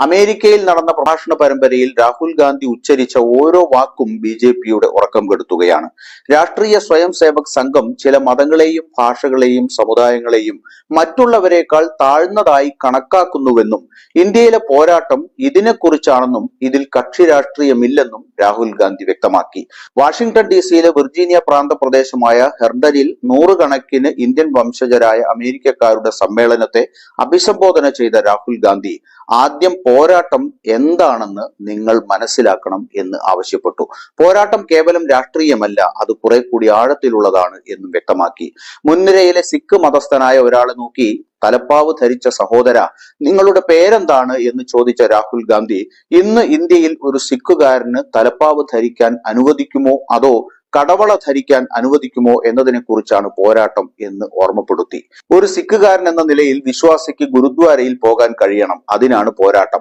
അമേരിക്കയിൽ നടന്ന പ്രഭാഷണ പരമ്പരയിൽ രാഹുൽ ഗാന്ധി ഉച്ചരിച്ച ഓരോ വാക്കും ബി.ജെ.പിയുടെ ഉറക്കം കെടുത്തുകയാണ്. രാഷ്ട്രീയ സ്വയം സേവക് സംഘം ചില മതങ്ങളെയും ഭാഷകളെയും സമുദായങ്ങളെയും മറ്റുള്ളവരെക്കാൾ താഴ്ന്നതായി കണക്കാക്കുന്നുവെന്നും ഇന്ത്യയിലെ പോരാട്ടം ഇതിനെക്കുറിച്ചാണെന്നും ഇതിൽ കക്ഷി രാഷ്ട്രീയമില്ലെന്നും രാഹുൽ ഗാന്ധി വ്യക്തമാക്കി. വാഷിംഗ്ടൺ ഡിസിയിലെ വിർജീനിയ പ്രാന്തപ്രദേശമായ ഹെർഡനിൽ നൂറുകണക്കിന് ഇന്ത്യൻ വംശജരായ അമേരിക്കക്കാരുടെ സമ്മേളനത്തെ അഭിസംബോധന ചെയ്ത രാഹുൽ ഗാന്ധി ആദ്യം പോരാട്ടം എന്താണെന്ന് നിങ്ങൾ മനസ്സിലാക്കണം എന്ന് ആവശ്യപ്പെട്ടു. പോരാട്ടം കേവലം രാഷ്ട്രീയമല്ല, അത് കുറെ കൂടി ആഴത്തിലുള്ളതാണ് എന്നും വ്യക്തമാക്കി. മുൻനിരയിലെ സിഖ് മതസ്ഥനായ ഒരാളെ നോക്കി തലപ്പാവ് ധരിച്ച സഹോദര, നിങ്ങളുടെ പേരെന്താണ് എന്ന് ചോദിച്ച രാഹുൽ ഗാന്ധി, ഇന്ന് ഇന്ത്യയിൽ ഒരു സിഖുകാരന് തലപ്പാവ് ധരിക്കാൻ അനുവദിക്കുമോ അതോ കടവള ധരിക്കാൻ അനുവദിക്കുമോ എന്നതിനെ കുറിച്ചാണ് പോരാട്ടം എന്ന് ഓർമ്മപ്പെടുത്തി. ഒരു സിഖുകാരൻ എന്ന നിലയിൽ വിശ്വാസിക്ക് ഗുരുദ്വാരയിൽ പോകാൻ കഴിയണം, അതിനാണ് പോരാട്ടം.